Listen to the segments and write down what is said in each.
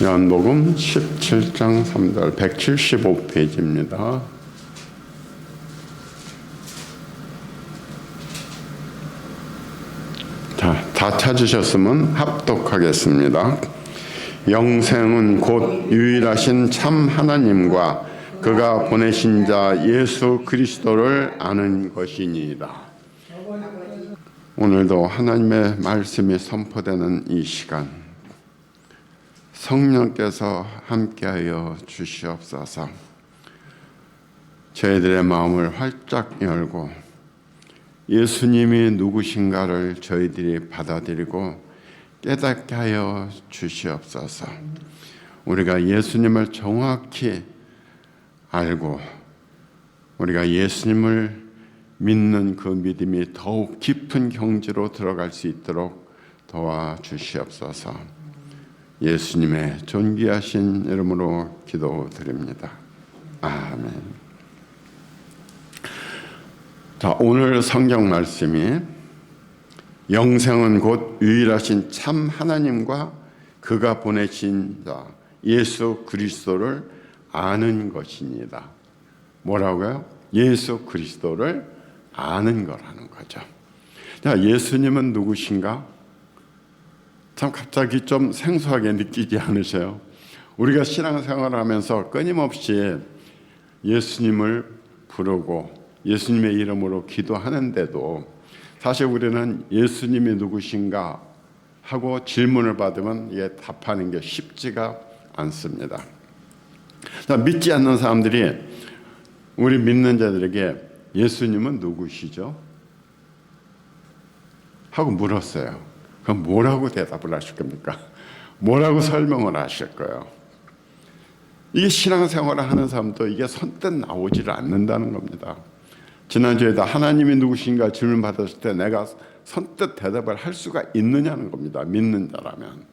요한복음 17장 3절 175페이지입니다. 다 찾으셨으면 합독하겠습니다. 영생은 곧 유일하신 참 하나님과 그가 보내신 자 예수 그리스도를 아는 것이니이다. 오늘도 하나님의 말씀이 선포되는 이 시간, 성령께서 함께하여 주시옵소서. 저희들의 마음을 활짝 열고 예수님이 누구신가를 저희들이 받아들이고 깨닫게 하여 주시옵소서. 우리가 예수님을 정확히 알고 우리가 예수님을 믿는 그 믿음이 더욱 깊은 경지로 들어갈 수 있도록 도와주시옵소서. 예수님의 존귀하신 이름으로 기도드립니다. 아멘. 자, 오늘 성경 말씀이 영생은 곧 유일하신 참 하나님과 그가 보내신 자 예수 그리스도를 아는 것입니다. 뭐라고요? 예수 그리스도를 아는 거라는 거죠. 자, 예수님은 누구신가? 참 갑자기 좀 생소하게 느끼지 않으세요? 우리가 신앙생활을 하면서 끊임없이 예수님을 부르고 예수님의 이름으로 기도하는데도 사실 우리는 예수님이 누구신가 하고 질문을 받으면 이게 답하는 게 쉽지가 않습니다. 자, 믿지 않는 사람들이 우리 믿는 자들에게 예수님은 누구시죠? 하고 물었어요. 그럼 뭐라고 대답을 하실 겁니까? 뭐라고 설명을 하실 거예요? 이게 신앙생활을 하는 사람도 이게 선뜻 나오지를 않는다는 겁니다. 지난주에도 하나님이 누구신가 질문 받았을 때 내가 선뜻 대답을 할 수가 있느냐는 겁니다. 믿는 자라면.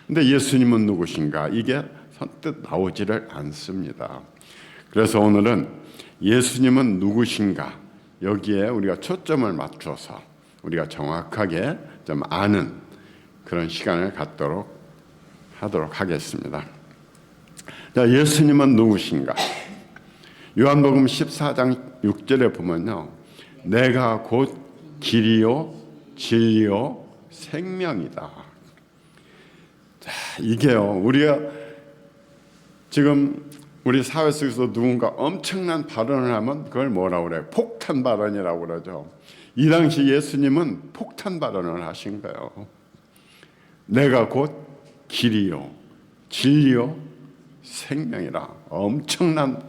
근데 예수님은 누구신가? 이게 선뜻 나오지를 않습니다. 그래서 오늘은 예수님은 누구신가? 여기에 우리가 초점을 맞춰서 우리가 정확하게 좀 아는 그런 시간을 갖도록 하도록 하겠습니다. 자, 예수님은 누구신가? 요한복음 14장 6절에 보면요, 내가 곧 길이요 진리요 생명이다. 자, 이게요, 우리가 지금 우리 사회 속에서 누군가 엄청난 발언을 하면 그걸 뭐라고 그래요? 폭탄 발언이라고 그러죠. 이 당시 예수님은 폭탄 발언을 하신 거예요. 내가 곧 길이요 진리요 생명이라. 엄청난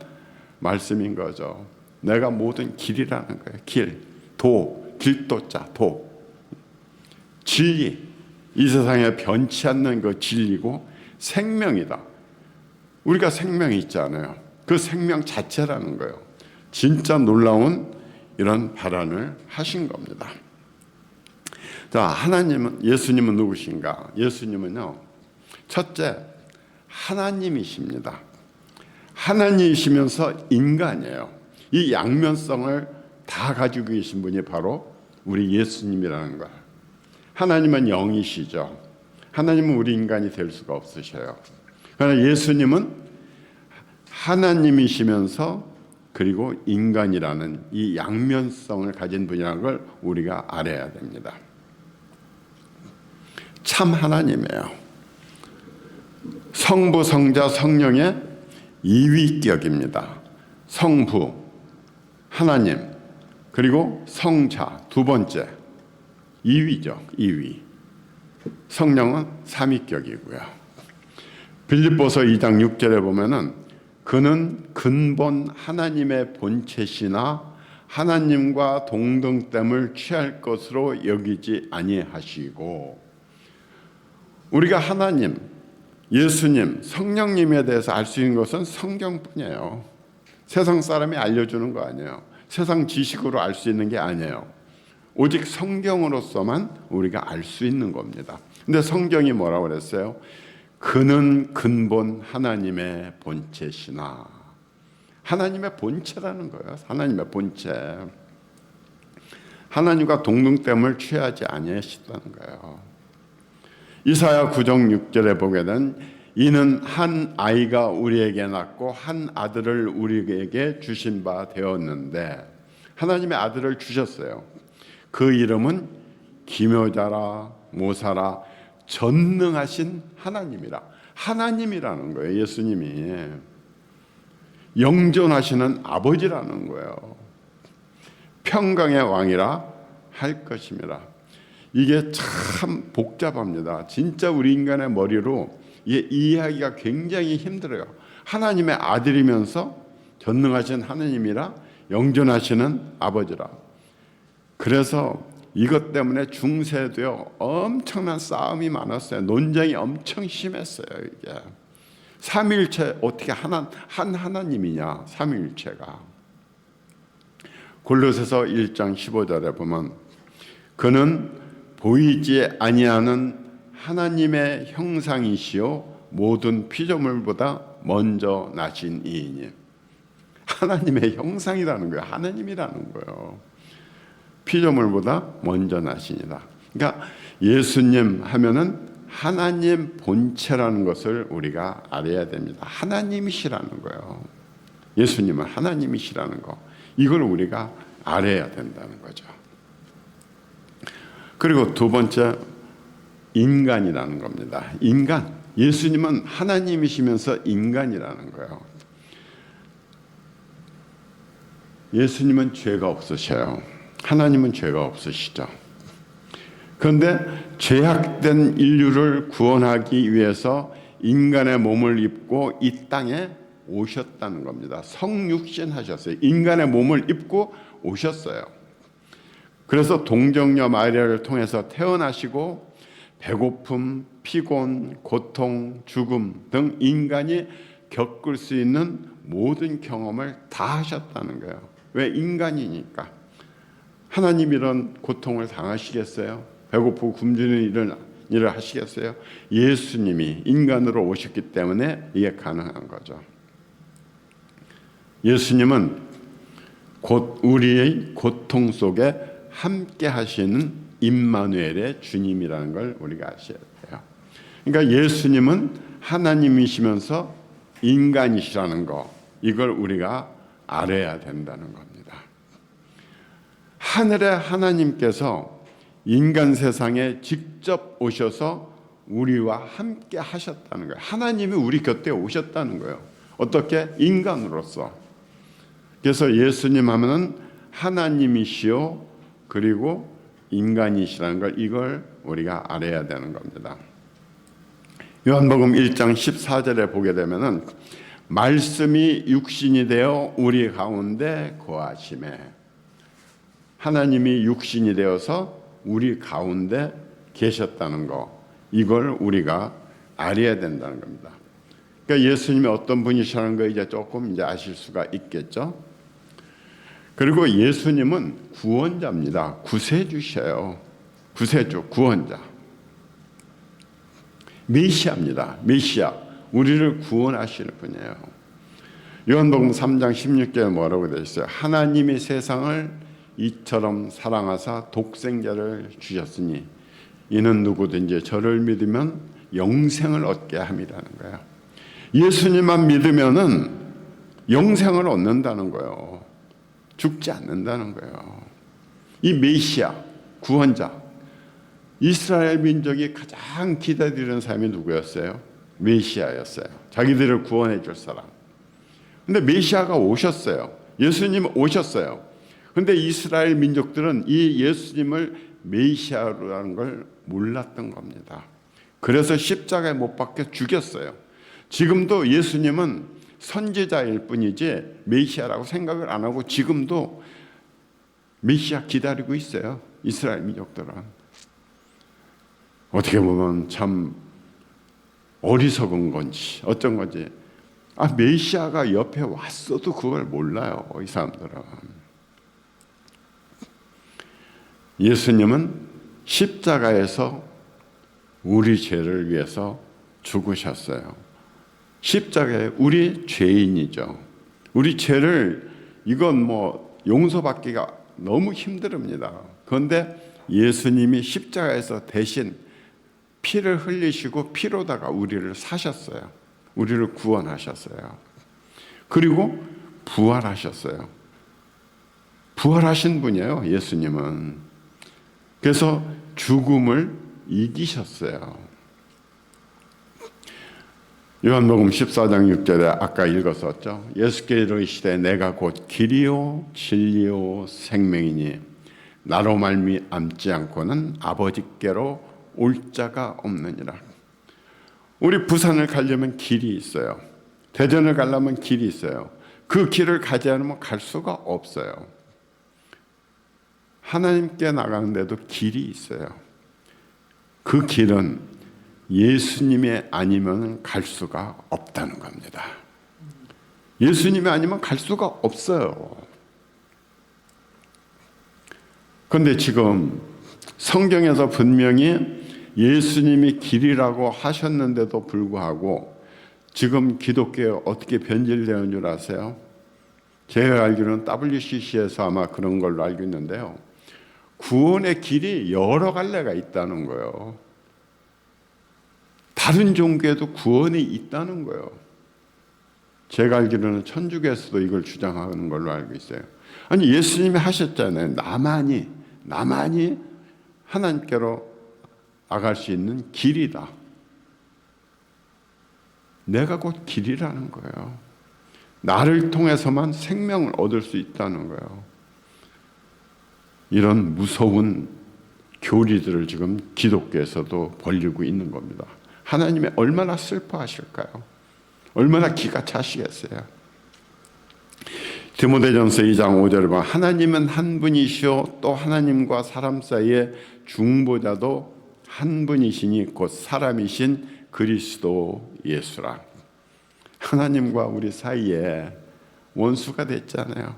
말씀인 거죠. 내가 모든 길이라는 거예요. 길, 도, 길도자, 도. 진리, 이 세상에 변치 않는 그 진리고 생명이다. 우리가 생명이 있잖아요. 그 생명 자체라는 거예요. 진짜 놀라운 이런 발언을 하신 겁니다. 자, 예수님은 누구신가? 예수님은요, 첫째, 하나님이십니다. 하나님이시면서 인간이에요. 이 양면성을 다 가지고 계신 분이 바로 우리 예수님이라는 거예요. 하나님은 영이시죠. 하나님은 우리 인간이 될 수가 없으셔요. 그러나 예수님은 하나님이시면서 그리고 인간이라는 이 양면성을 가진 분이라는 걸 우리가 알아야 됩니다. 참 하나님이에요. 성부, 성자, 성령의 이위격입니다. 성부, 하나님, 그리고 성자, 두 번째, 이위죠. 이위. 성령은 삼위격이고요. 빌립보서 2장 6절에 보면은 그는 근본 하나님의 본체시나 하나님과 동등됨을 취할 것으로 여기지 아니하시고, 우리가 하나님, 예수님, 성령님에 대해서 알 수 있는 것은 성경뿐이에요. 세상 사람이 알려주는 거 아니에요. 세상 지식으로 알 수 있는 게 아니에요. 오직 성경으로서만 우리가 알 수 있는 겁니다. 근데 성경이 뭐라고 그랬어요? 그는 근본 하나님의 본체시나. 하나님의 본체라는 거예요. 하나님의 본체. 하나님과 동등됨을 취하지 아니하시다는 거예요. 이사야 9장 6절에 보게 된 이는 한 아이가 우리에게 낳고 한 아들을 우리에게 주신 바 되었는데, 하나님의 아들을 주셨어요. 그 이름은 기묘자라 모사라 전능하신 하나님이라. 하나님이라는 거예요. 예수님이 영존하시는 아버지라는 거예요. 평강의 왕이라 할 것임이라. 이게 참 복잡합니다. 진짜 우리 인간의 머리로 이해하기가 굉장히 힘들어요. 하나님의 아들이면서 전능하신 하나님이라 영존하시는 아버지라. 그래서 이것 때문에 중세도요 엄청난 싸움이 많았어요. 논쟁이 엄청 심했어요. 이게 삼위일체 어떻게 한 하나님이냐, 삼위일체가. 골로새서 1장 15절에 보면 그는 보이지 아니하는 하나님의 형상이시요 모든 피조물보다 먼저 나신 이이니. 하나님의 형상이라는 거예요. 하나님이라는 거예요. 피조물보다 먼저 나시니라. 그러니까 예수님 하면은 하나님 본체라는 것을 우리가 알아야 됩니다. 하나님이시라는 거예요. 예수님은 하나님이시라는 거, 이걸 우리가 알아야 된다는 거죠. 그리고 두 번째, 인간이라는 겁니다. 인간. 예수님은 하나님이시면서 인간이라는 거예요. 예수님은 죄가 없으셔요. 하나님은 죄가 없으시죠. 그런데 죄악된 인류를 구원하기 위해서 인간의 몸을 입고 이 땅에 오셨다는 겁니다. 성육신 하셨어요. 인간의 몸을 입고 오셨어요. 그래서 동정녀 마리아를 통해서 태어나시고 배고픔, 피곤, 고통, 죽음 등 인간이 겪을 수 있는 모든 경험을 다 하셨다는 거예요. 왜? 인간이니까. 하나님 이런 고통을 당하시겠어요? 배고프고 굶주리는 이런 일을 하시겠어요? 예수님이 인간으로 오셨기 때문에 이게 가능한 거죠. 예수님은 곧 우리의 고통 속에 함께 하시는 임마누엘의 주님이라는 걸 우리가 아셔야 돼요. 그러니까 예수님은 하나님이시면서 인간이시라는 거, 이걸 우리가 알아야 된다는 겁니다. 하늘의 하나님께서 인간 세상에 직접 오셔서 우리와 함께 하셨다는 거예요. 하나님이 우리 곁에 오셨다는 거예요. 어떻게? 인간으로서. 그래서 예수님 하면은 하나님이시요 그리고 인간이시라는 걸, 이걸 우리가 알아야 되는 겁니다. 요한복음 1장 14절에 보게 되면은 말씀이 육신이 되어 우리 가운데 거하심에, 하나님이 육신이 되어서 우리 가운데 계셨다는 거, 이걸 우리가 알아야 된다는 겁니다. 그러니까 예수님이 어떤 분이시라는 거 이제 조금 이제 아실 수가 있겠죠. 그리고 예수님은 구원자입니다. 구세주셔요. 구세주, 구원자. 메시아입니다. 메시아. 우리를 구원하시는 분이에요. 요한복음 3장 16절에 뭐라고 되어 있어요? 하나님이 세상을 이처럼 사랑하사 독생자를 주셨으니 이는 누구든지 저를 믿으면 영생을 얻게 함이라는 거예요. 예수님만 믿으면은 영생을 얻는다는 거예요. 죽지 않는다는 거예요. 이 메시아, 구원자, 이스라엘 민족이 가장 기다리는 사람이 누구였어요? 메시아였어요. 자기들을 구원해 줄 사람. 근데 메시아가 오셨어요. 예수님 오셨어요. 근데 이스라엘 민족들은 이 예수님을 메시아라는 걸 몰랐던 겁니다. 그래서 십자가에 못 박혀 죽였어요. 지금도 예수님은 선지자일 뿐이지 메시아라고 생각을 안 하고 지금도 메시아 기다리고 있어요. 이스라엘 민족들은. 어떻게 보면 참 어리석은 건지 어쩐 건지, 메시아가 옆에 왔어도 그걸 몰라요. 이 사람들은. 예수님은 십자가에서 우리 죄를 위해서 죽으셨어요. 십자가에 우리 죄인이죠. 우리 죄를, 이건 뭐 용서받기가 너무 힘듭니다. 그런데 예수님이 십자가에서 대신 피를 흘리시고 피로다가 우리를 사셨어요. 우리를 구원하셨어요. 그리고 부활하셨어요. 부활하신 분이에요, 예수님은. 그래서 죽음을 이기셨어요. 요한복음 14장 6절에 아까 읽었었죠. 예수께 이르시되 내가 곧 길이요 진리요 생명이니 나로 말미암지 않고는 아버지께로 올 자가 없느니라. 우리 부산을 가려면 길이 있어요. 대전을 가려면 길이 있어요. 그 길을 가지 않으면 갈 수가 없어요. 하나님께 나가는데도 길이 있어요. 그 길은 예수님이 아니면 갈 수가 없다는 겁니다. 예수님이 아니면 갈 수가 없어요. 그런데 지금 성경에서 분명히 예수님이 길이라고 하셨는데도 불구하고 지금 기독교에 어떻게 변질되는 줄 아세요? 제가 알기로는 WCC에서 아마 그런 걸로 알고 있는데요. 구원의 길이 여러 갈래가 있다는 거예요. 다른 종교에도 구원이 있다는 거예요. 제가 알기로는 천주교에서도 이걸 주장하는 걸로 알고 있어요. 아니 예수님이 하셨잖아요. 나만이 하나님께로 나갈 수 있는 길이다. 내가 곧 길이라는 거예요. 나를 통해서만 생명을 얻을 수 있다는 거예요. 이런 무서운 교리들을 지금 기독교에서도 벌리고 있는 겁니다. 하나님이 얼마나 슬퍼하실까요? 얼마나 기가 차시겠어요? 디모데전서 2장 5절에 보면 하나님은 한 분이시오 또 하나님과 사람 사이에 중보자도 한 분이시니 곧 사람이신 그리스도 예수라. 하나님과 우리 사이에 원수가 됐잖아요.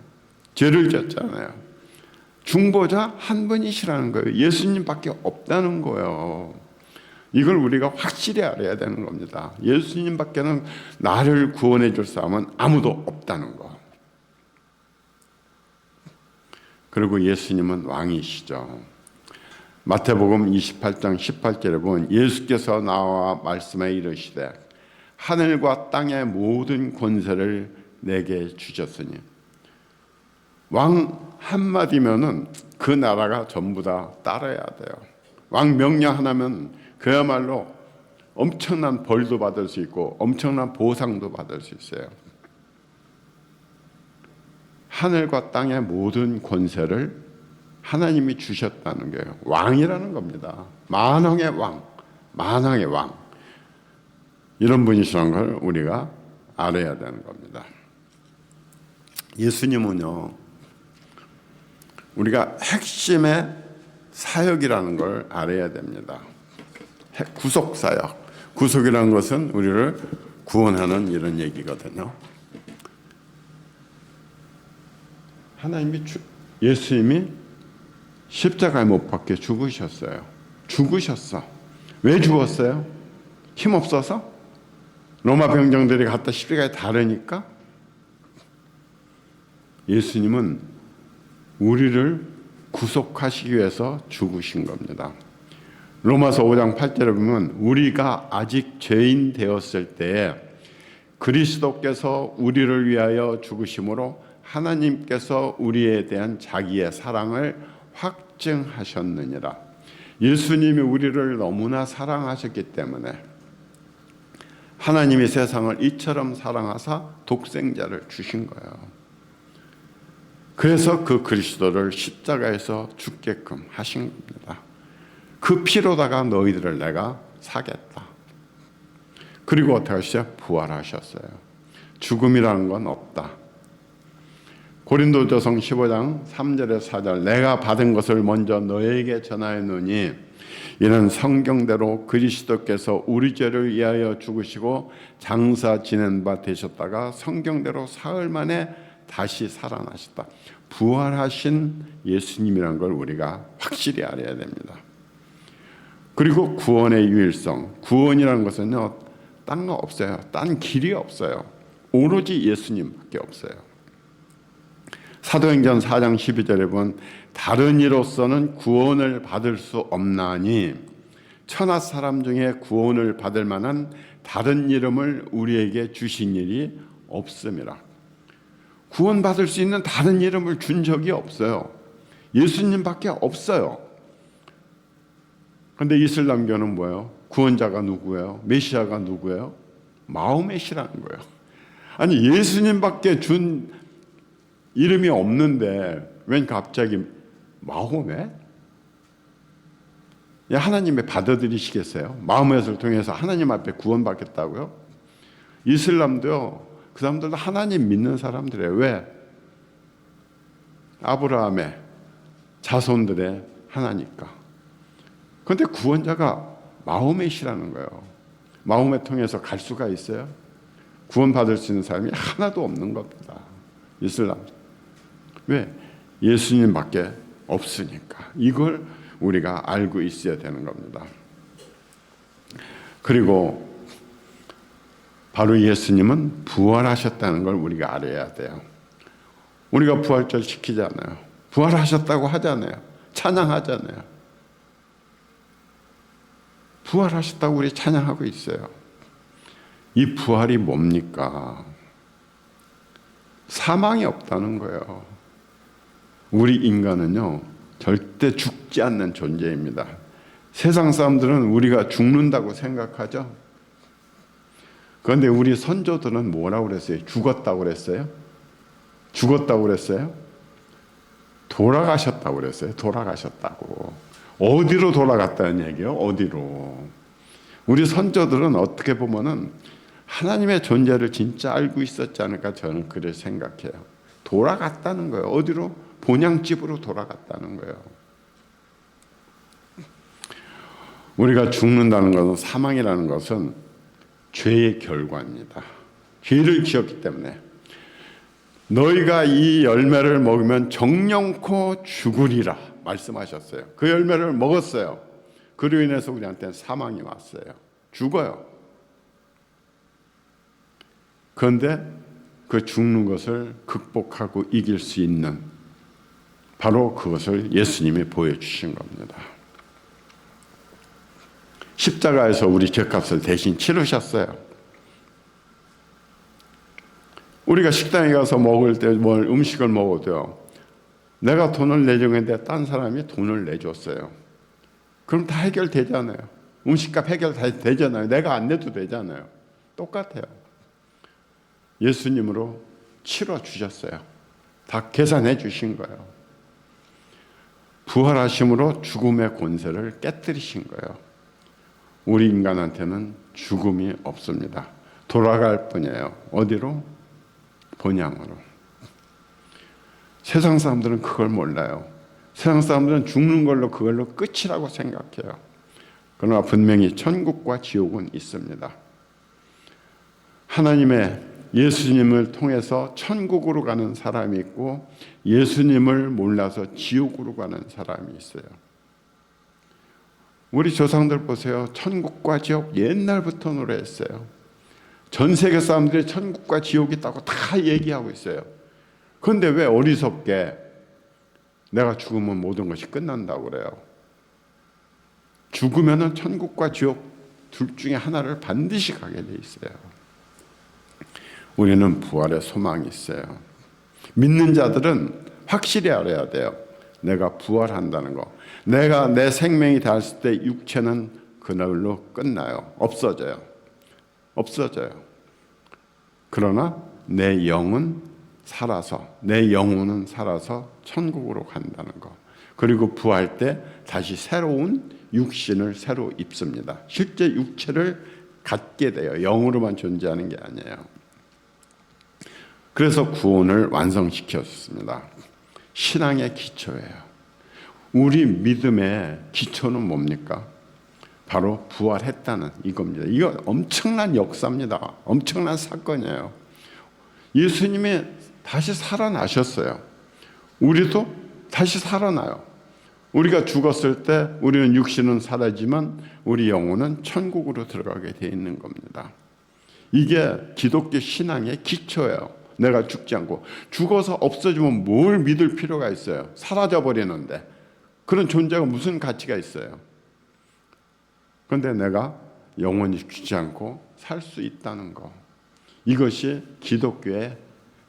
죄를 졌잖아요. 중보자 한 분이시라는 거예요. 예수님밖에 없다는 거예요. 이걸 우리가 확실히 알아야 되는 겁니다. 예수님밖에는 나를 구원해 줄 사람은 아무도 없다는 거. 그리고 예수님은 왕이시죠. 마태복음 28장 18절에 보면 예수께서 나와 말씀에 이르시되 하늘과 땅의 모든 권세를 내게 주셨으니 왕 한마디면은 그 나라가 전부 다 따라야 돼요. 왕 명령 하나면 그야말로 엄청난 벌도 받을 수 있고 엄청난 보상도 받을 수 있어요. 하늘과 땅의 모든 권세를 하나님이 주셨다는 거예요. 왕이라는 겁니다. 만왕의 왕, 만왕의 왕. 이런 분이시라는 걸 우리가 알아야 되는 겁니다. 예수님은요, 우리가 핵심의 사역이라는 걸 알아야 됩니다. 구속 사역. 구속이라는 것은 우리를 구원하는 이런 얘기거든요. 예수님이 십자가에 못 박혀 죽으셨어요. 죽으셨어. 왜 죽었어요? 힘없어서? 로마 병정들이 갖다 십자가에 다르니까? 예수님은 우리를 구속하시기 위해서 죽으신 겁니다. 로마서 5장 8절에 보면 우리가 아직 죄인 되었을 때에 그리스도께서 우리를 위하여 죽으심으로 하나님께서 우리에 대한 자기의 사랑을 확증하셨느니라. 예수님이 우리를 너무나 사랑하셨기 때문에 하나님이 세상을 이처럼 사랑하사 독생자를 주신 거예요. 그래서 그 그리스도를 십자가에서 죽게끔 하신 겁니다. 그 피로다가 너희들을 내가 사겠다. 그리고 어떻게 하셨어요? 부활하셨어요. 죽음이라는 건 없다. 고린도전서 15장 3절에 4절 내가 받은 것을 먼저 너에게 전하였노니 이는 성경대로 그리스도께서 우리 죄를 위하여 죽으시고 장사 지낸 바 되셨다가 성경대로 사흘 만에 다시 살아나셨다. 부활하신 예수님이라는 걸 우리가 확실히 알아야 됩니다. 그리고 구원의 유일성. 구원이라는 것은요, 딴 거 없어요. 딴 길이 없어요. 오로지 예수님밖에 없어요. 사도행전 4장 12절에 보면 다른 이로서는 구원을 받을 수 없나니 천하 사람 중에 구원을 받을 만한 다른 이름을 우리에게 주신 일이 없습니다. 구원받을 수 있는 다른 이름을 준 적이 없어요. 예수님밖에 없어요. 그런데 이슬람교는 뭐예요? 구원자가 누구예요? 메시아가 누구예요? 마호메시라는 거예요. 아니 예수님밖에 준 이름이 없는데 웬 갑자기 마호메? 하나님이 받아들이시겠어요? 마호메를 통해서 하나님 앞에 구원받겠다고요? 이슬람도요. 그 사람들도 하나님 믿는 사람들이에요. 왜? 아브라함의 자손들의 하나니까. 그런데 구원자가 마호메시라는 거예요. 마호메 통해서 갈 수가 있어요? 구원받을 수 있는 사람이 하나도 없는 겁니다. 이슬람. 왜? 예수님밖에 없으니까. 이걸 우리가 알고 있어야 되는 겁니다. 그리고 바로 예수님은 부활하셨다는 걸 우리가 알아야 돼요. 우리가 부활절 지키잖아요. 부활하셨다고 하잖아요. 찬양하잖아요. 부활하셨다고 우리 찬양하고 있어요. 이 부활이 뭡니까? 사망이 없다는 거예요. 우리 인간은요, 절대 죽지 않는 존재입니다. 세상 사람들은 우리가 죽는다고 생각하죠. 그런데 우리 선조들은 뭐라고 그랬어요? 죽었다고 그랬어요? 죽었다고 그랬어요? 돌아가셨다고 그랬어요. 돌아가셨다고. 어디로 돌아갔다는 얘기예요? 어디로? 우리 선조들은 어떻게 보면은 하나님의 존재를 진짜 알고 있었지 않을까 저는 그렇게 생각해요. 돌아갔다는 거예요. 어디로? 본향집으로 돌아갔다는 거예요. 우리가 죽는다는 것은, 사망이라는 것은 죄의 결과입니다. 죄를 지었기 때문에 너희가 이 열매를 먹으면 정령코 죽으리라 말씀하셨어요. 그 열매를 먹었어요. 그로 인해서 우리한테는 사망이 왔어요. 죽어요. 그런데 그 죽는 것을 극복하고 이길 수 있는 바로 그것을 예수님이 보여주신 겁니다. 십자가에서 우리 죄값을 대신 치르셨어요. 우리가 식당에 가서 먹을 때 뭘 음식을 먹어도요, 내가 돈을 내려고 했는데 딴 사람이 돈을 내줬어요. 그럼 다 해결되잖아요. 음식값 해결 다 되잖아요. 내가 안 내도 되잖아요. 똑같아요. 예수님으로 치러 주셨어요. 다 계산해 주신 거예요. 부활하심으로 죽음의 권세를 깨뜨리신 거예요. 우리 인간한테는 죽음이 없습니다. 돌아갈 뿐이에요. 어디로? 본향으로. 세상 사람들은 그걸 몰라요. 세상 사람들은 죽는 걸로 그걸로 끝이라고 생각해요. 그러나 분명히 천국과 지옥은 있습니다. 하나님의 예수님을 통해서 천국으로 가는 사람이 있고 예수님을 몰라서 지옥으로 가는 사람이 있어요. 우리 조상들 보세요. 천국과 지옥 옛날부터 노래했어요. 전 세계 사람들이 천국과 지옥이 있다고 다 얘기하고 있어요. 그런데 왜 어리석게 내가 죽으면 모든 것이 끝난다고 그래요? 죽으면 천국과 지옥 둘 중에 하나를 반드시 가게 돼 있어요. 우리는 부활의 소망이 있어요. 믿는 자들은 확실히 알아야 돼요. 내가 부활한다는 거. 내가 내 생명이 닿았을 때 육체는 그날로 끝나요. 없어져요. 그러나 내 영은 살아서, 내 영혼은 살아서 천국으로 간다는 거. 그리고 부활 때 다시 새로운 육신을 새로 입습니다. 실제 육체를 갖게 돼요. 영으로만 존재하는 게 아니에요. 그래서 구원을 완성시켰습니다. 신앙의 기초예요. 우리 믿음의 기초는 뭡니까? 바로 부활했다는 이겁니다. 이거 엄청난 역사입니다. 엄청난 사건이에요. 예수님이 다시 살아나셨어요. 우리도 다시 살아나요. 우리가 죽었을 때 우리는 육신은 사라지만 우리 영혼은 천국으로 들어가게 돼 있는 겁니다. 이게 기독교 신앙의 기초예요. 내가 죽지 않고, 죽어서 없어지면 뭘 믿을 필요가 있어요? 사라져 버리는데 그런 존재가 무슨 가치가 있어요? 그런데 내가 영원히 죽지 않고 살 수 있다는 거. 이것이 기독교의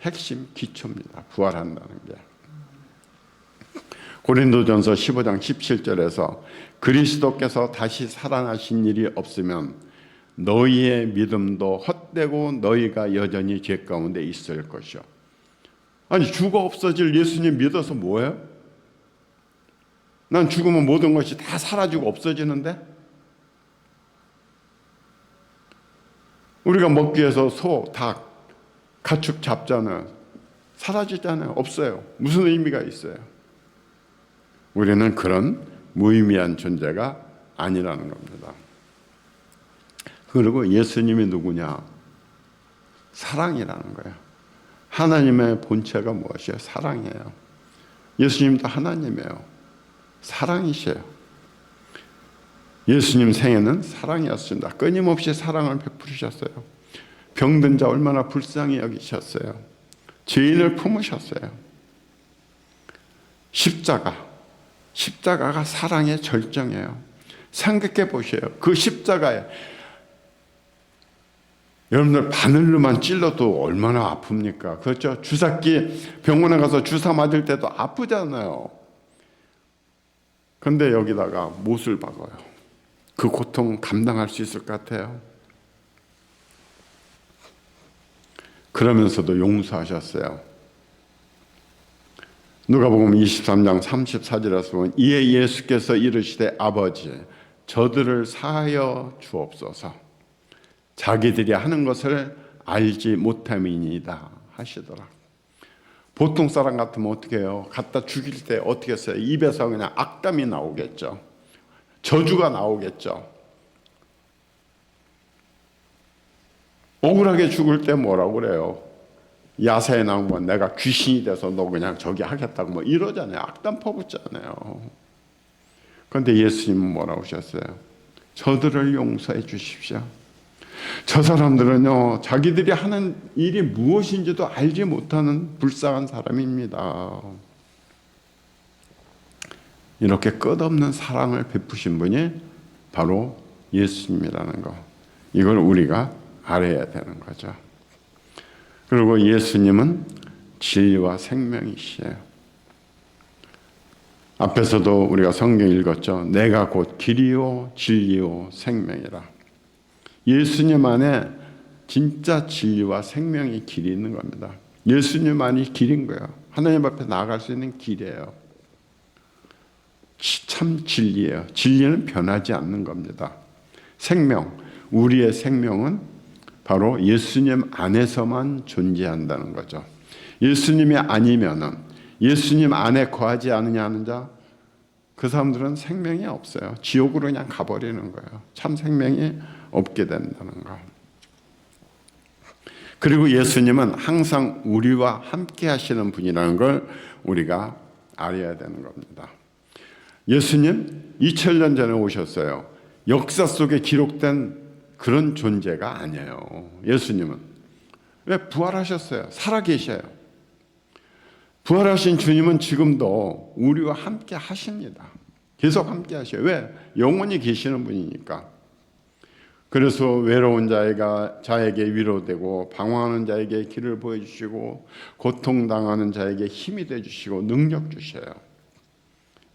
핵심 기초입니다. 부활한다는 게. 고린도전서 15장 17절에서 그리스도께서 다시 살아나신 일이 없으면 너희의 믿음도 헛되고 너희가 여전히 죄 가운데 있을 것이요. 아니, 죽어 없어질 예수님 믿어서 뭐예요? 난 죽으면 모든 것이 다 사라지고 없어지는데? 우리가 먹기 위해서 소, 닭, 가축 잡잖아요. 사라지잖아요. 없어요. 무슨 의미가 있어요? 우리는 그런 무의미한 존재가 아니라는 겁니다. 그리고 예수님이 누구냐? 사랑이라는 거예요. 하나님의 본체가 무엇이에요? 사랑이에요. 예수님도 하나님이에요. 사랑이셔요. 예수님 생애는 사랑이었습니다. 끊임없이 사랑을 베푸셨어요. 병든 자 얼마나 불쌍히 여기셨어요. 죄인을 품으셨어요. 십자가가 사랑의 절정이에요. 생각해 보세요. 그 십자가에 여러분들 바늘로만 찔러도 얼마나 아픕니까? 그렇죠? 주사기 병원에 가서 주사 맞을 때도 아프잖아요. 그런데 여기다가 못을 박아요. 그 고통 감당할 수 있을 것 같아요? 그러면서도 용서하셨어요. 누가복음 23장 34절에서 보면 이에 예수께서 이르시되 아버지 저들을 사하여 주옵소서 자기들이 하는 것을 알지 못함이니이다 하시더라. 보통 사람 같으면 어떻게 해요? 갖다 죽일 때 어떻게 했어요? 입에서 그냥 악담이 나오겠죠. 저주가 나오겠죠. 억울하게 죽을 때 뭐라고 그래요? 야사에 나오면 내가 귀신이 돼서 너 그냥 저기 하겠다고 뭐 이러잖아요. 악담 퍼붓잖아요. 그런데 예수님은 뭐라고 하셨어요? 저들을 용서해 주십시오. 저 사람들은요, 자기들이 하는 일이 무엇인지도 알지 못하는 불쌍한 사람입니다. 이렇게 끝없는 사랑을 베푸신 분이 바로 예수님이라는 거. 이걸 우리가 알아야 되는 거죠. 그리고 예수님은 진리와 생명이시에요. 앞에서도 우리가 성경 읽었죠. 내가 곧 길이요 진리요 생명이라. 예수님 안에 진짜 진리와 생명의 길이 있는 겁니다. 예수님만이 길인 거예요. 하나님 앞에 나아갈 수 있는 길이에요. 참 진리예요. 진리는 변하지 않는 겁니다. 생명, 우리의 생명은 바로 예수님 안에서만 존재한다는 거죠. 예수님이 아니면은 예수님 안에 거하지 않느냐는 자, 그 사람들은 생명이 없어요. 지옥으로 그냥 가버리는 거예요. 참 생명이 없게 된다는 거. 그리고 예수님은 항상 우리와 함께 하시는 분이라는 걸 우리가 알아야 되는 겁니다. 예수님 2000년 전에 오셨어요. 역사 속에 기록된 그런 존재가 아니에요. 예수님은 왜 부활하셨어요? 살아계셔요. 부활하신 주님은 지금도 우리와 함께 하십니다. 계속 함께 하셔요. 왜? 영원히 계시는 분이니까. 그래서 외로운 자에게 위로되고 방황하는 자에게 길을 보여주시고 고통당하는 자에게 힘이 되어주시고 능력 주셔요.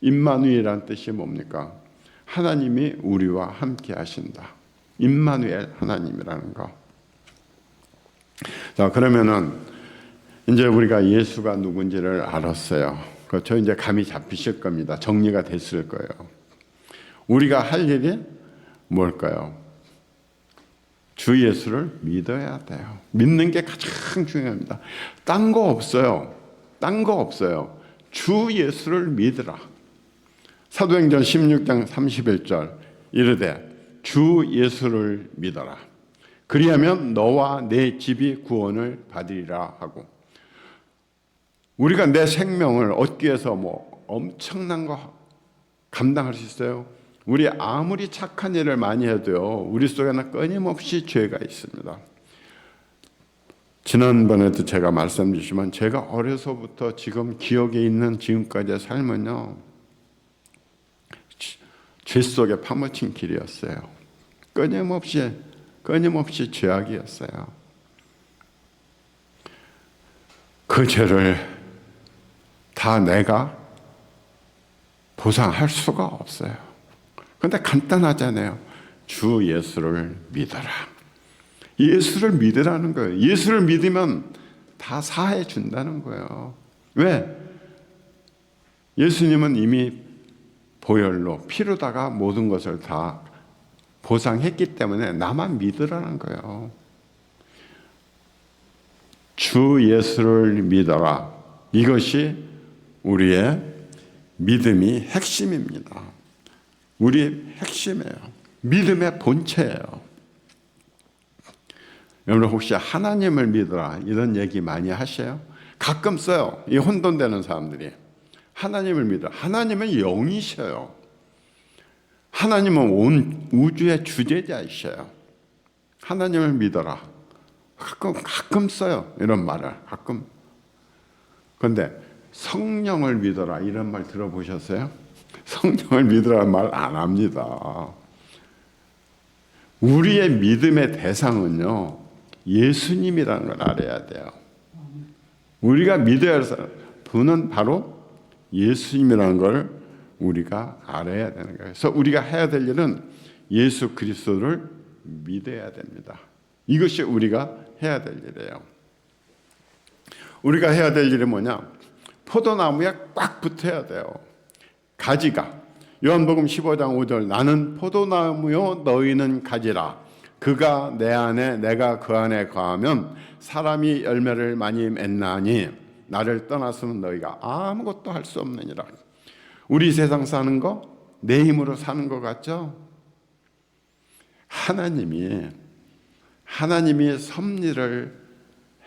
임마누엘이라는 뜻이 뭡니까? 하나님이 우리와 함께 하신다. 임마누엘 하나님이라는 거. 자, 그러면은 이제 우리가 예수가 누군지를 알았어요. 그렇죠? 이제 감이 잡히실 겁니다. 정리가 됐을 거예요. 우리가 할 일이 뭘까요? 주 예수를 믿어야 돼요. 믿는 게 가장 중요합니다. 딴 거 없어요. 딴 거 없어요. 주 예수를 믿으라. 사도행전 16장 31절 이르되 주 예수를 믿어라. 그리하면 너와 내 집이 구원을 받으리라 하고, 우리가 내 생명을 얻기 위해서 뭐 엄청난 거 감당할 수 있어요? 우리 아무리 착한 일을 많이 해도요, 우리 속에는 끊임없이 죄가 있습니다. 지난번에도 제가 말씀드렸지만 제가 어려서부터 지금 기억에 있는 지금까지의 삶은요, 죄 속에 파묻힌 길이었어요. 끊임없이 죄악이었어요. 그 죄를 다 내가 보상할 수가 없어요. 그런데 간단하잖아요. 주 예수를 믿어라. 예수를 믿으라는 거예요. 예수를 믿으면 다 사해 준다는 거예요. 왜? 예수님은 이미 보혈로 피로다가 모든 것을 다 보상했기 때문에 나만 믿으라는 거예요. 주 예수를 믿어라. 이것이 우리의 믿음이 핵심입니다. 우리의 핵심이에요. 믿음의 본체예요. 여러분 혹시 하나님을 믿어라 이런 얘기 많이 하셔요? 가끔 써요. 이 혼돈되는 사람들이. 하나님을 믿어라. 하나님은 영이셔요. 하나님은 온 우주의 주재자이셔요. 하나님을 믿어라. 가끔 써요. 이런 말을 가끔. 그런데 성령을 믿어라 이런 말 들어보셨어요? 성령을 믿으라는 말 안 합니다. 우리의 믿음의 대상은요 예수님이라는 걸 알아야 돼요. 우리가 믿어야 할 분은 바로 예수님이라는 걸 우리가 알아야 되는 거예요. 그래서 우리가 해야 될 일은 예수 그리스도를 믿어야 됩니다. 이것이 우리가 해야 될 일이에요. 우리가 해야 될 일이 뭐냐? 포도나무에 꽉 붙어야 돼요. 가지가. 요한복음 15장 5절 나는 포도나무요 너희는 가지라. 그가 내 안에 내가 그 안에 거하면 사람이 열매를 많이 맺나니 나를 떠나서는 너희가 아무것도 할 수 없느니라. 우리 세상 사는 거 내 힘으로 사는 것 같죠? 하나님이 섭리를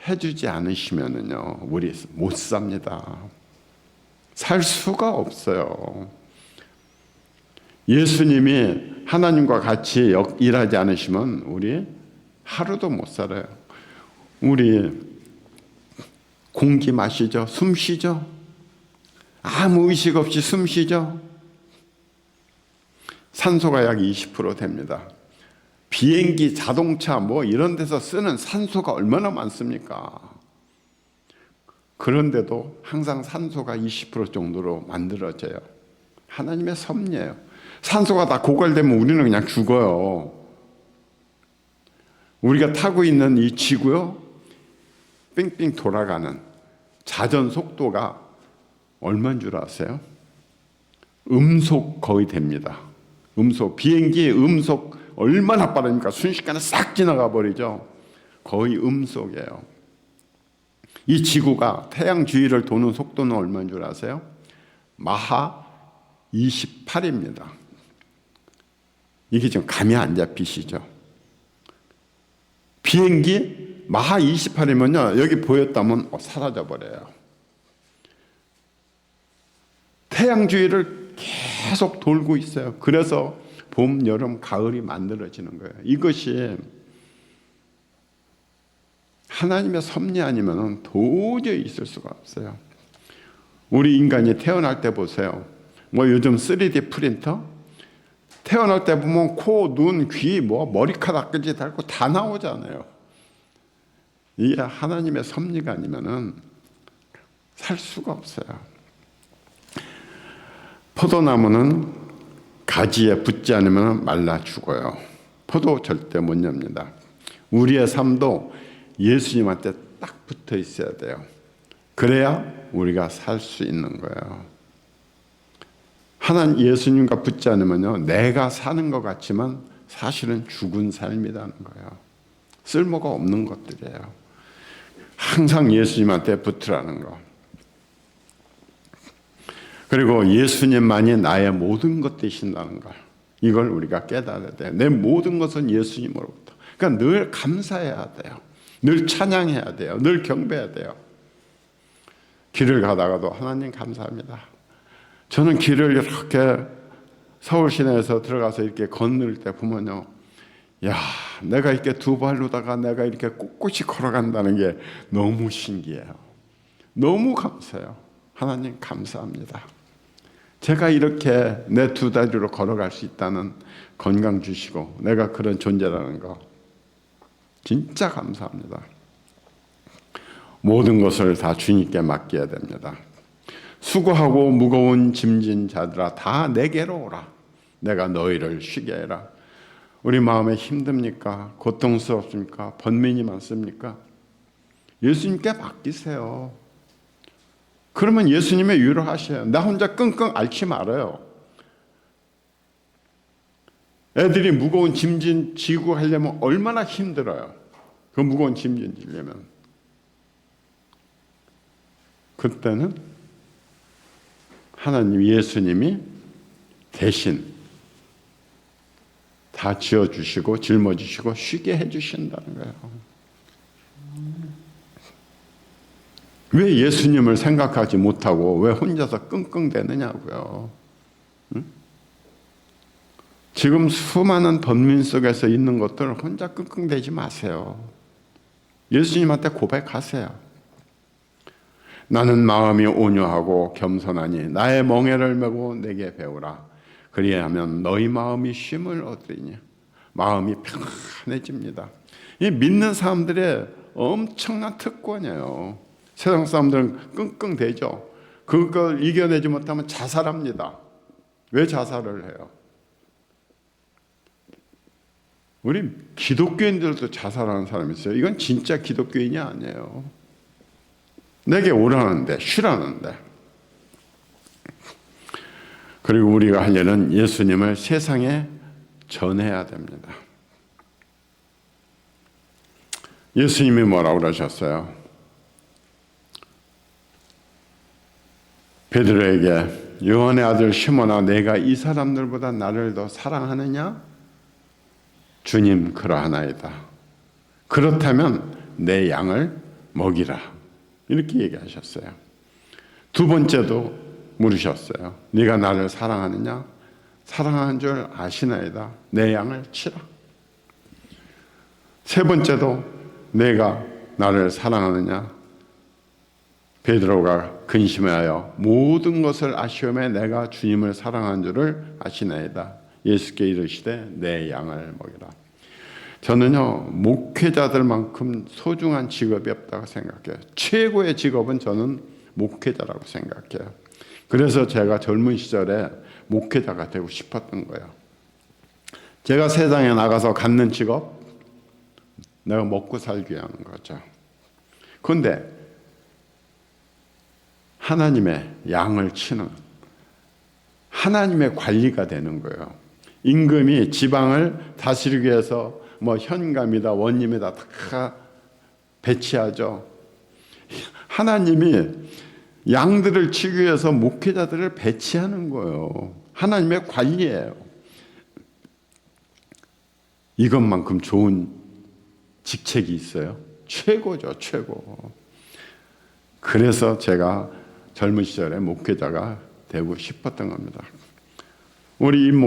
해주지 않으시면은요 우리 못 삽니다. 살 수가 없어요. 예수님이 하나님과 같이 일하지 않으시면 우리 하루도 못 살아요. 우리 공기 마시죠? 숨 쉬죠? 아무 의식 없이 숨 쉬죠? 산소가 약 20% 됩니다. 비행기, 자동차 뭐 이런 데서 쓰는 산소가 얼마나 많습니까? 그런데도 항상 산소가 20% 정도로 만들어져요. 하나님의 섭리예요. 산소가 다 고갈되면 우리는 그냥 죽어요. 우리가 타고 있는 이 지구요, 빙빙 돌아가는 자전 속도가 얼마인 줄 아세요? 음속 거의 됩니다. 비행기의 음속 얼마나 빠릅니까? 순식간에 싹 지나가 버리죠. 거의 음속이에요. 이 지구가 태양 주위를 도는 속도는 얼마인 줄 아세요? 마하 28입니다. 이게 지금 감이 안 잡히시죠? 비행기 마하 28이면요 여기 보였다면 사라져 버려요. 태양 주위를 계속 돌고 있어요. 그래서 봄, 여름, 가을이 만들어지는 거예요. 이것이 하나님의 섭리 아니면 도저히 있을 수가 없어요. 우리 인간이 태어날 때 보세요. 뭐 요즘 3D 프린터 태어날 때 보면 코, 눈, 귀, 뭐 머리카락까지 달고 다 나오잖아요. 이게 하나님의 섭리가 아니면은 살 수가 없어요. 포도나무는 가지에 붙지 않으면 말라 죽어요. 포도 절대 못 엽니다. 우리의 삶도 예수님한테 딱 붙어 있어야 돼요. 그래야 우리가 살 수 있는 거예요. 하나님 예수님과 붙지 않으면요 내가 사는 것 같지만 사실은 죽은 삶이라는 거예요. 쓸모가 없는 것들이에요. 항상 예수님한테 붙으라는 거. 그리고 예수님만이 나의 모든 것 되신다는 걸, 이걸 우리가 깨달아야 돼요. 내 모든 것은 예수님으로부터. 그러니까 늘 감사해야 돼요. 늘 찬양해야 돼요. 늘 경배해야 돼요. 길을 가다가도 하나님 감사합니다. 저는 길을 이렇게 서울 시내에서 들어가서 이렇게 건널 때 보면요, 야, 내가 이렇게 두 발로다가 내가 이렇게 꼿꼿이 걸어간다는 게 너무 신기해요. 너무 감사해요. 하나님 감사합니다. 제가 이렇게 내 두 다리로 걸어갈 수 있다는 건강 주시고 내가 그런 존재라는 거 진짜 감사합니다. 모든 것을 다 주님께 맡겨야 됩니다. 수고하고 무거운 짐진 자들아 다 내게로 오라. 내가 너희를 쉬게 해라. 우리 마음에 힘듭니까? 고통스럽습니까? 번민이 많습니까? 예수님께 맡기세요. 그러면 예수님의 위로하셔요. 나 혼자 끙끙 앓지 말아요. 애들이 무거운 짐진 지고 하려면 얼마나 힘들어요. 그 무거운 짐진 지려면. 그때는 하나님 예수님이 대신 다 지어주시고 짊어주시고 쉬게 해주신다는 거예요. 왜 예수님을 생각하지 못하고 왜 혼자서 끙끙대느냐고요. 응? 지금 수많은 번민 속에서 있는 것들 혼자 끙끙대지 마세요. 예수님한테 고백하세요. 나는 마음이 온유하고 겸손하니 나의 멍에를 메고 내게 배우라. 그리하면 너희 마음이 쉼을 얻으리니 마음이 평안해집니다. 이 믿는 사람들의 엄청난 특권이에요. 세상 사람들은 끙끙대죠. 그걸 이겨내지 못하면 자살합니다. 왜 자살을 해요? 우리 기독교인들도 자살하는 사람이 있어요. 이건 진짜 기독교인이 아니에요. 내게 오라는데 쉬라는데. 그리고 우리가 할 일은 예수님을 세상에 전해야 됩니다. 예수님이 뭐라고 그러셨어요? 베드로에게 요한의 아들 시몬아 내가 이 사람들보다 나를 더 사랑하느냐? 주님 그러하나이다. 그렇다면 내 양을 먹이라. 이렇게 얘기하셨어요. 두 번째도 물으셨어요. 네가 나를 사랑하느냐? 사랑하는 줄 아시나이다. 내 양을 치라. 세 번째도 내가 나를 사랑하느냐? 베드로가 근심하여 모든 것을 아시오매 내가 주님을 사랑한 줄을 아시나이다. 예수께 이르시되 내 양을 먹이라. 저는요 목회자들만큼 소중한 직업이 없다고 생각해요. 최고의 직업은 저는 목회자라고 생각해요. 그래서 제가 젊은 시절에 목회자가 되고 싶었던 거예요. 제가 세상에 나가서 갖는 직업 내가 먹고 살기 위한 거죠. 그런데 하나님의 양을 치는 하나님의 관리가 되는 거예요. 임금이 지방을 다스리기 위해서 뭐 현감이다 원님이다 다 배치하죠. 하나님이 양들을 치기 위해서 목회자들을 배치하는 거예요. 하나님의 관리예요. 이것만큼 좋은 직책이 있어요? 최고죠, 최고. 그래서 제가 젊은 시절에 목회자가 되고 싶었던 겁니다. 우리 임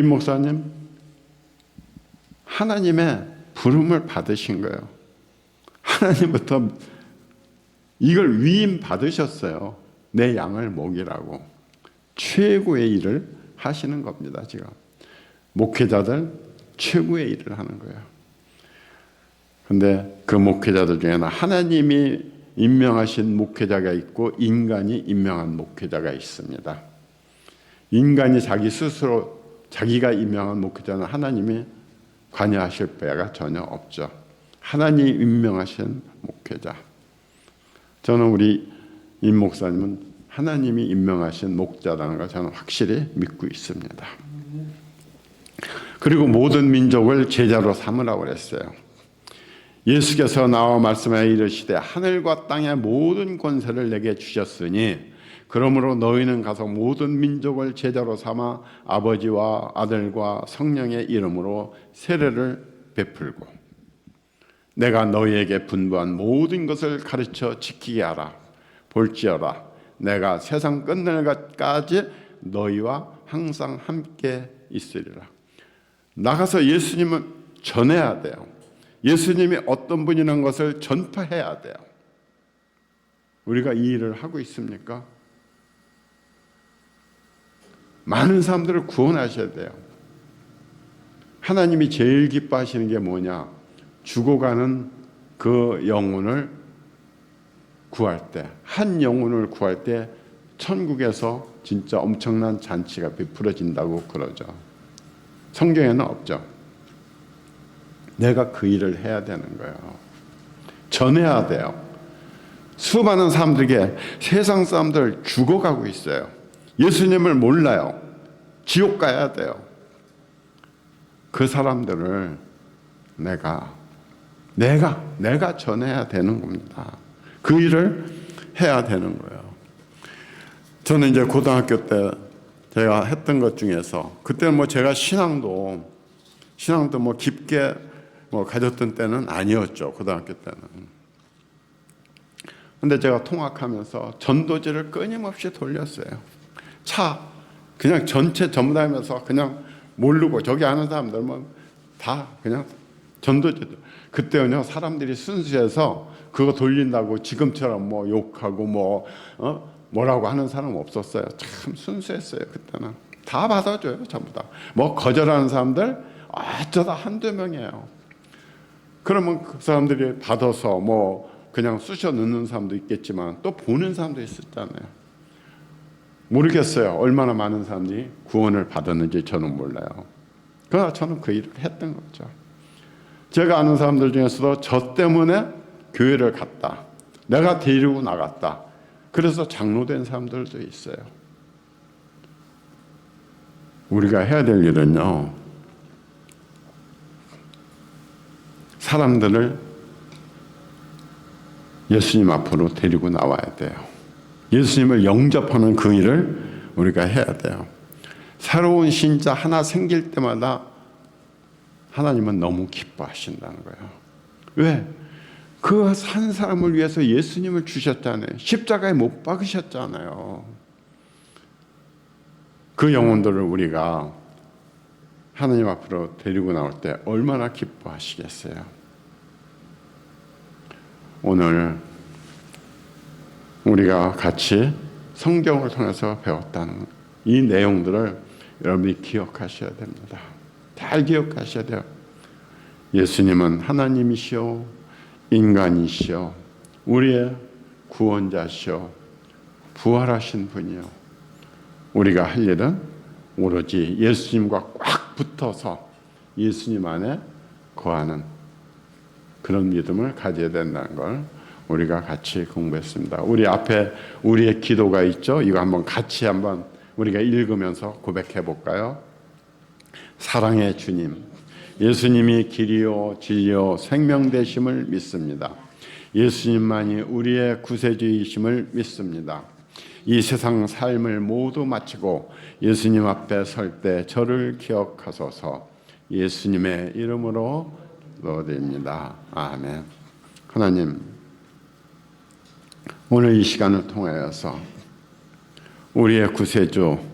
목사님 하나님의 부름을 받으신 거예요. 하나님부터 이걸 위임 받으셨어요. 내 양을 먹이라고. 최고의 일을 하시는 겁니다. 지금 목회자들 최고의 일을 하는 거예요. 그런데 그 목회자들 중에는 하나님이 임명하신 목회자가 있고 인간이 임명한 목회자가 있습니다. 인간이 자기 스스로 자기가 임명한 목회자는 하나님이 관여하실 바가 전혀 없죠. 하나님이 임명하신 목회자. 저는 우리 임 목사님은 하나님이 임명하신 목자라는 걸 저는 확실히 믿고 있습니다. 그리고 모든 민족을 제자로 삼으라고 그랬어요. 예수께서 나와 말씀하여 이르시되 하늘과 땅의 모든 권세를 내게 주셨으니 그러므로 너희는 가서 모든 민족을 제자로 삼아 아버지와 아들과 성령의 이름으로 세례를 베풀고 내가 너희에게 분부한 모든 것을 가르쳐 지키게 하라. 볼지어다 내가 세상 끝날까지 너희와 항상 함께 있으리라. 나가서 예수님을 전해야 돼요. 예수님이 어떤 분이라는 것을 전파해야 돼요. 우리가 이 일을 하고 있습니까? 많은 사람들을 구원하셔야 돼요. 하나님이 제일 기뻐하시는 게 뭐냐? 죽어가는 그 영혼을 구할 때, 한 영혼을 구할 때 천국에서 진짜 엄청난 잔치가 베풀어진다고 그러죠. 성경에는 없죠. 내가 그 일을 해야 되는 거예요. 전해야 돼요. 수많은 사람들에게 세상 사람들 죽어가고 있어요. 예수님을 몰라요. 지옥 가야 돼요. 그 사람들을 내가 전해야 되는 겁니다. 그 일을 해야 되는 거예요. 저는 이제 고등학교 때 제가 했던 것 중에서, 그때는 뭐 제가 신앙도 뭐 깊게 뭐 가졌던 때는 아니었죠. 고등학교 때는. 근데 제가 통학하면서 전도지를 끊임없이 돌렸어요. 그냥 전부 다 하면서 그냥 모르고 저기 아는 사람들은 다 그냥 전도지도. 그때는요, 사람들이 순수해서 그거 돌린다고 지금처럼 뭐 욕하고 뭐라고 하는 사람 없었어요. 참 순수했어요. 그때는 다 받아줘요. 전부 다. 뭐 거절하는 사람들 어쩌다 한두 명이에요. 그러면 그 사람들이 받아서 뭐 그냥 쑤셔 넣는 사람도 있겠지만 또 보는 사람도 있었잖아요. 모르겠어요. 얼마나 많은 사람들이 구원을 받았는지 저는 몰라요. 그러나 저는 그 일을 했던 거죠. 제가 아는 사람들 중에서도 저 때문에 교회를 갔다, 내가 데리고 나갔다, 그래서 장로된 사람들도 있어요. 우리가 해야 될 일은요, 사람들을 예수님 앞으로 데리고 나와야 돼요. 예수님을 영접하는 그 일을 우리가 해야 돼요. 새로운 신자 하나 생길 때마다 하나님은 너무 기뻐하신다는 거예요. 왜? 그 한 사람을 위해서 예수님을 주셨잖아요. 십자가에 못 박으셨잖아요. 그 영혼들을 우리가 하나님 앞으로 데리고 나올 때 얼마나 기뻐하시겠어요. 오늘 우리가 같이 성경을 통해서 배웠다는 이 내용들을 여러분이 기억하셔야 됩니다. 잘 기억하셔야 돼요. 예수님은 하나님이시오, 인간이시오, 우리의 구원자시오, 부활하신 분이요. 우리가 할 일은 오로지 예수님과 꽉 붙어서 예수님 안에 거하는 그런 믿음을 가져야 된다는 걸 우리가 같이 공부했습니다. 우리 앞에 우리의 기도가 있죠. 이거 한번 같이 한번 우리가 읽으면서 고백해 볼까요? 사랑의 주님, 예수님이 길이요 진리요 생명 되심을 믿습니다. 예수님만이 우리의 구세주이심을 믿습니다. 이 세상 삶을 모두 마치고 예수님 앞에 설 때 저를 기억하소서. 예수님의 이름으로 기도드립니다. 아멘. 하나님, 오늘 이 시간을 통하여서 우리의 구세주